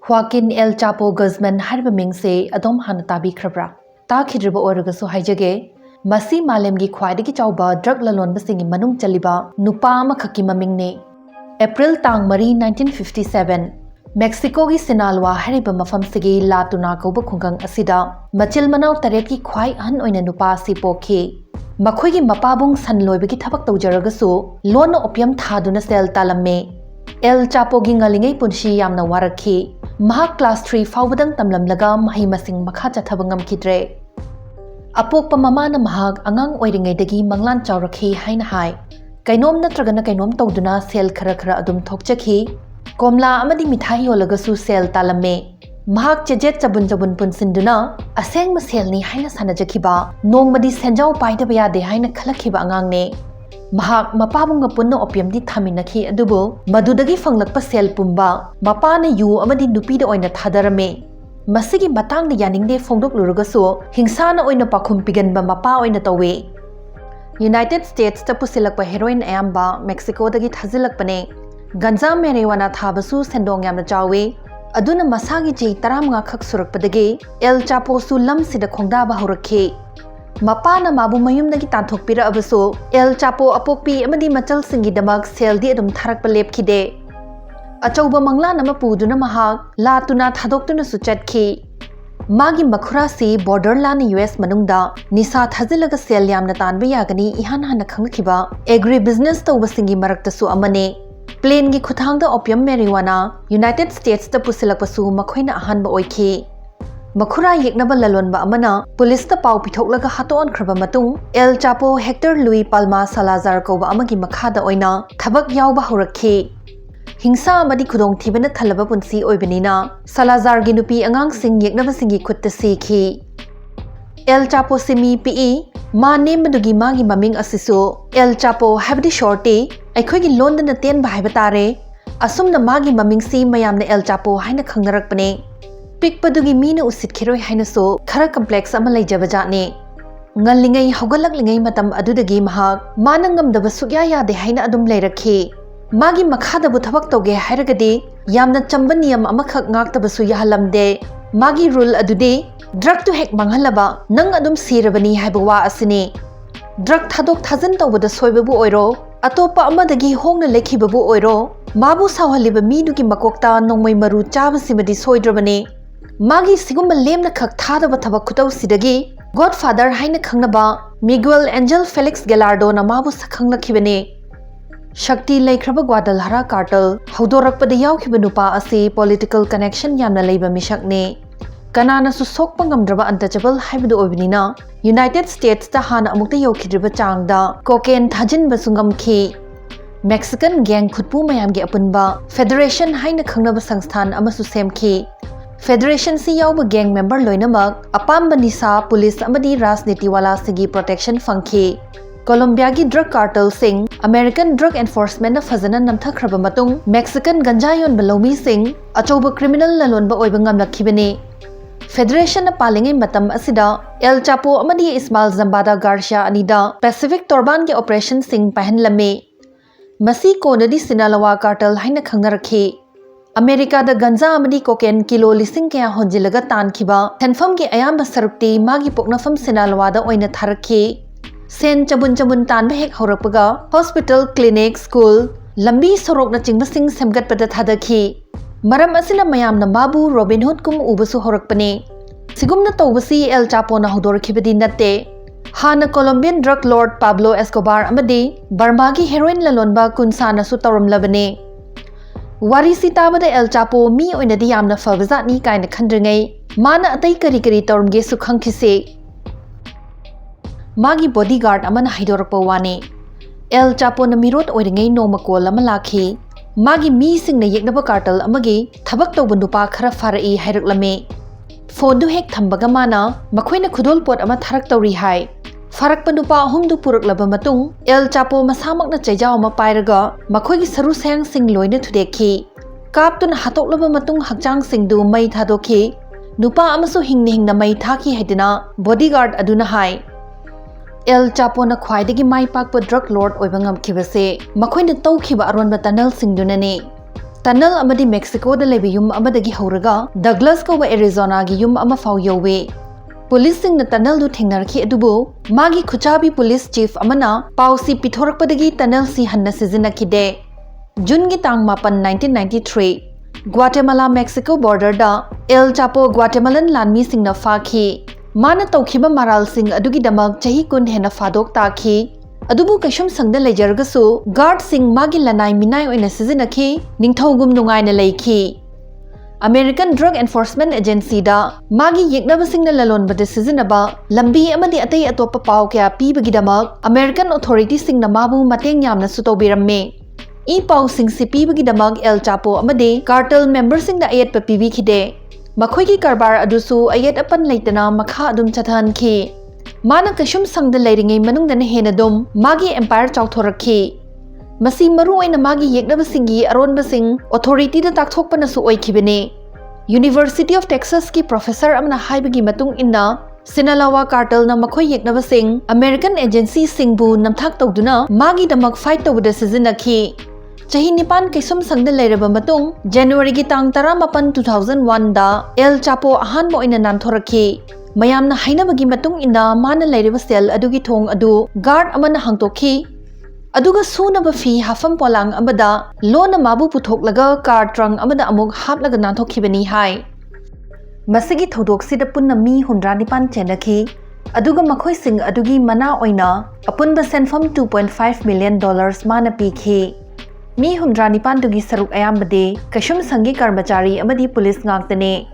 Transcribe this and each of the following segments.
Joaquin El Chapo Guzman hariba mingse adom hana tabi khrabra ta khidriba oiragasu haijage masi malemgi khwaidagi chawba drug lalonba singi manung chaliba Nupa amakhaki mamingne April tang Mari 1957 Mexico gi Sinaloa hariba mafam sigi latuna kauba khungang asida machil manaw taret ki khwai han oina Nupa si pokhi makhoi gi mapabung sanloibagi thabak tawjaragasu lon opium thaduna sel talamme El Chapo gi ngalingai punshi yamna warakhi Mahak class 3 fawbadang tamlamlaga mahi masing makha chathabang ngamkhidre apokpa mama na mahak angang oiringai dagi manglan chawrakhi haina hai kainom natragana kainom tawduna sel khara khara adum thokchakhi komla amadi mithai yolagasu sel talamme mahak chejet chabun chabun punsinduna aseng ma sel ni haina sanajakhiba nongmadi senjau paida baya de haina khalakhiba angang ne mahak mapabunga punna opium di thaminakhi adubo madudagi fanglakpa sel pumba mapana yu amadi nupi da oina thadarame masigi matang na yaningde fongdok luragaso hingsana oina pakhum piganba mapa oina tawe United States ta pusilakpa heroin ayamba Mexico dagi thazilakpane ganja marijuana thabasu sendong yamna chawe aduna masagi ji 15 khak surakpadagi El Chapo su lam sida khongda ba horakhe Mapana mabu mayumdagi tanthokpira abaso El Chapo apokpi amadi machal singi damak sel di adum tharakpa lepkhide achauba manglan ama puduna mahak latuna thadoktuna suchatkhi magi makhura si borderland US manungda nisa thazilaga sel yamna tanba yagani ihan hana khangkhiba agri business tawba singi marakta su amane plane gi khuthangda opium marijuana United States ta pusilakpasu makhoina ahanba oikhi Makhura yeknaba lalonba amana police ta pau pithoklaga haton khraba matung El Chapo Hector Luis Palma Salazar koba amagi makhada oina thabak yawba horakhi hingsa amadi khudong thibana thalaba punsi oibenina Salazar gi nupi angang sing yeknaba singi khutta sikhi El Chapo simi PE ma nemadugi magi maming asisu El Chapo habdi shorty aikhoi gi London na ten ba haiba tare asumna magi maming si mayamna El Chapo haina khangnarakpane Pikpadugi mina usit khiroi haina so khara complex ama leijaba jatne ngallingai hogalaklingai matam adudagi mahak manangam daba sugya yade haina adum leirakhi magi makhada bu thabak toge hairagadi yamna chamba niyam amakhak ngaktabasu yahalamde magi rule adude drug to hek manghalaba nang adum sirabani haibawa asini drug thadok thazan tawbada soibabu oiro atopa amadagi hongna lekhibabu oiro mabu sawhaliba midugi makokta nongmai maru chabasimadi soidrabani Magi sigumba lemna khak thadaba thabak khutau sidagi Godfather haina khangnaba Miguel Angel Felix Gallardo na mabu sakhanglakibane Shakti laikhraba Guadalajara cartel haudorakpada yawkhiba nupa ase political connection yamna leiba mishakne kanana su sokpa ngamdraba untouchable haibadu obinina United States ta hana amukta yawkhidriba changda cocaine thajinba sungamkhi Mexican gang khutpu mayamgi apunba Federation haina khangnaba sangsthan amasu semkhi Federation si yawba gang member loinamak apamba nisa police amadi rajniti wala sigi protection fangkhi Colombia gi drug cartel sing American drug enforcement na fazana namthakraba matung Mexican ganja yon balomi sing achauba criminal lalonba oiba ngamlakhibane Federation na palingai matam asida El Chapo amadi Ismail Zambada Garcia anida Pacific Torban gi operation sing pahanlame masi konadi Sinaloa cartel haina khangnarakhi America da ganja amadi cocaine kilo lising kaya honjilaga tankhiba thanfam gi ayamba sarukti magi poknafam Sinaloa da oina tharakhi sen chabun chabun tanba hek horakpaga hospital clinic school lambi sorok na chingba sing semgatpada thadakhi maram asina mayamna mabu Robin Hood kum ubasu horakpane sigumna tawbasi El Chapo na hodorakhibadi natte hana Colombian drug lord Pablo Escobar amadi Burma gi heroin lalonba kunsana su tawramlabane Warisi tabada El Chapo mi oinadi yamna fabazatni kaina khandringai mana atai kari kari tawrmge su khangkhise magi bodyguard amana haidorakpa wane El Chapo na mirot oiringai noma kol ama lakhi magi mi singna yeknaba cartel amagi thabak tawba nupa khara farai hairuklame phone du hek thambaga mana makhoina khudol pot ama tharak tawri hai Farakpa nupa ahumdu puraklaba matung El Chapo masamakna chaijao ma pairaga makhoigi saru sayang sing loina thudekhi kaptuna hatoklaba matung hakjang singdu mai thadokhi nupa amasu hingna mai thaki haidina bodyguard aduna hai El Chapo na khwaidagi mai pakpa drug lord oiba ngamkhibase makhoina tawkhiba aronba tunnel singdunani Tunnel amadi Mexico da leba yum amadagi hauraga Douglas ko wa Arizona gi yum ama faw yowe. Police sing na tunnel du thengnarkhi adubu magi Khuchabi police chief amana pausi pithorakpadagi tunnel si hanna sizinakide. June gi tang 1993 Guatemala Mexico border da El Chapo Guatemalan lanmi sing na fakhi. Mana tawkhiba maral sing adugi damak chahi kun hena fadok takhi. Adubu Keishumshang da lejargasu guard sing magi lanai minai oina sizinakhi ningthogum nungai na leikhi. American Drug Enforcement Agency da magi yeknaba sing na lalon bade sizinaba lambi amadi atei atopa paw kya pibagi damak American authorities sing na mabu mateng yamna sutobiramme. E paw sing si pibagi damak El Chapo amadi cartel member sing da ayat pa pibi khide. Makhoi ki karbar adusu ayat apan leitana makha adum chathan khi. Mana Keishumshang da leiringai manung da na hena dum magi empire chawthorakhi. Masi maru oina magi yeknaba singi aronba sing authority da takthokpa na su oikhibane. University of Texas ki professor amna haibagi matung inna Sinalawa cartel na makhoi yeknaba sing American agency sing bu namthak tawduna magi damak fight tawda sizinakhi. Chahi nipan Keishumshang da leiraba matung January gi tang 18 2001 da El Chapo ahanba oina Naanthokkhiba mayamna hainabagi matung inna mana leiraba sel adugi thong adu guard amana hangtokhi aduga sunaba fi hafam polang amada lona mabu puthoklaga car trunk amada amuk haplaga Naanthokkhiba hai masigi thodoksida punna mi 109 chenakhi aduga makhoi sing adugi mana oina apunba senfam $2.5 million mana pikhi mi 109 dugi saruk ayambade Keishumshang gi karmachari amadi police ngangtane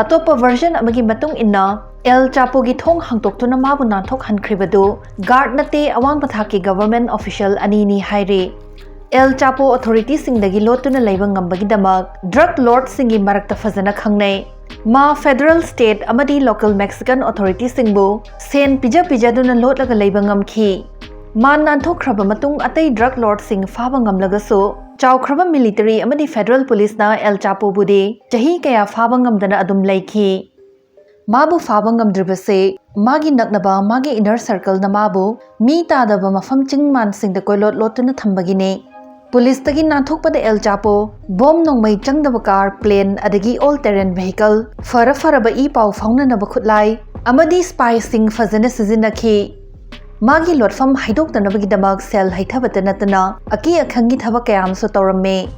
atopa version amagi matung inna El Chapo gi thong hangtoktuna mabu nanthok hankribadu guard nate awang pathaki government official anini haire. El Chapo authority singdagi lotuna leiba ngambagi damak drug lord singi marakta fazana khangnai. Ma federal state amadi local Mexican authority singbu sen pija duna lotlaga leiba ngamkhi. Ma Naanthokkhiba matung atai drug lord sing faba ngamlagasu chawkhraba military amadi federal police na El Chapo budi chahi kaya faba ngamdana adum leikhi. Mabu faba ngamdribase magi naknaba magi inner circle na mabu mi tadaba mafam chingman sing da koilot lotuna thambagine. Police tagi Naanthokkhiba da El Chapo bomb nongmai changdaba car plane adagi all terrain vehicle faraba I paw faunanaba khutlai amadi spy sing fazana sizinakhi. Magi lotfam haidoktanabagi damak sel haithabata natana aki akhangi thaba kayam so tawramme.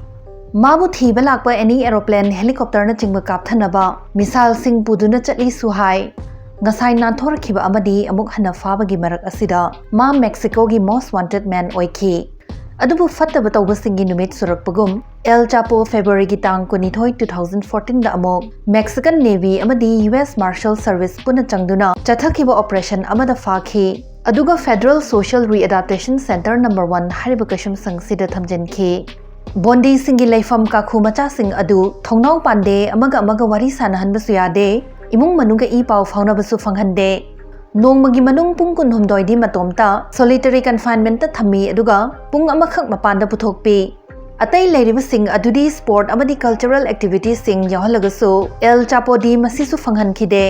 Mabu thiba lakpa any aeroplane helicopter na chingba kapthanaba misal sing puduna chatli suhai ngasai Naanthokkhiba amadi amuk hana fabagi marak asida ma Mexico gi most wanted man oikhi adubu fattaba tawba singi numit surakpagum El Chapo February gi tang 22 2014 da amuk Mexican Navy amadi US Marshal Service puna changduna chathakhiba operation amada fakhi aduga Federal Social Readaptation Center number 1 hariba Keishumshang sida thamjenkhi. Bondi singi leifam kakhu macha sing adu thongnau pande amaga wari sanahanbasu yade imung manungga I paw faunabsu fanghande nongmagi manung pung kun humdoi di matomta solitary confinement ta thami aduga pung amakhak mapanda puthokpi atai leiriba sing adudi sport amadi cultural activities sing yahalagasu El Chapo di masisu fanghankhide.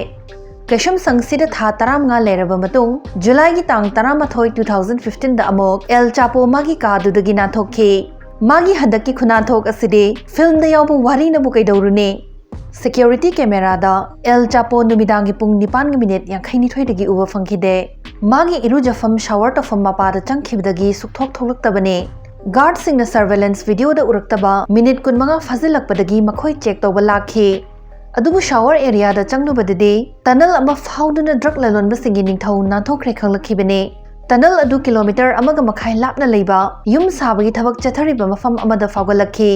Keishumshang sida tha 15 leiraba matung July gi tang 13 2015 da amok El Chapo magi ka dudagi Naanthokkhiba magi hadaki khunathok asidi film da yawbu wari na bu kaidawrune security camera da El Chapo numidangi pung 9 minute yankhaini thoidagi uba fangkhide magi Erujafam shower tofam mapa da changkhibdagi sukthok tholaktabane guard sing na surveillance video da uraktaba minute kunmanga fazilakpadagi makhoi check tawba lakhi adubu shower area da changnubadade tunnel ama fauduna drug lalonba singi ningthau Naanthokkhiba khanglakibane tunnel adu kilometer amaga makhai lapna leiba yum sabagi thabak chathariba mafam amada fawgalakhi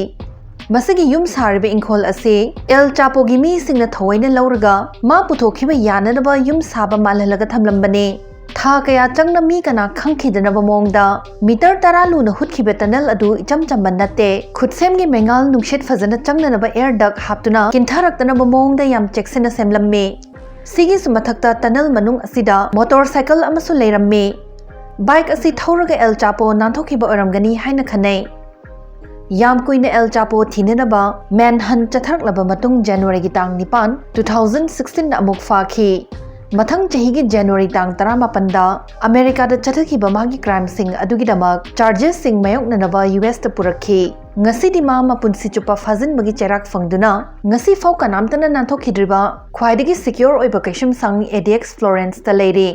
masigi yum sariba inkhol ase El Chapo gi mi singna thoina lauraga ma puthokhiba yananaba yum saba malhalaga thamlambane tha kaya changna mi kana khangkhidanaba mongda meter 10 luna hutkiba tunnel adu icham chamban natte khutsem gi mengal nungshit fazana changnanaba air duct haptuna kintharaktanaba mongda yam checksena semlamme sigi sumathakta tunnel manung asida motorcycle amasu leiramme bike asi Thoura El Chapo Naanthokkhiba oramgani haina khanai yam kuina El Chapo thinenaba manhunt chathaklaba matung January gi tang 9 2016 amuk fakhi मथंग चहीगी जनवरी तांग 18 दा America दा चथखिबा मागी crime सिंग अदुगिदमक charges सिंग मायोकननबा US ता पुरखी ngasi मा मपुनसि चुपा फाजिनबगी चेराक फंगदुना ngasi फाउ कनामतना नांथोखिद्रिबा ख्वाइदगी secure ओइबा कैशुमसांग ADX Florence ता लेरी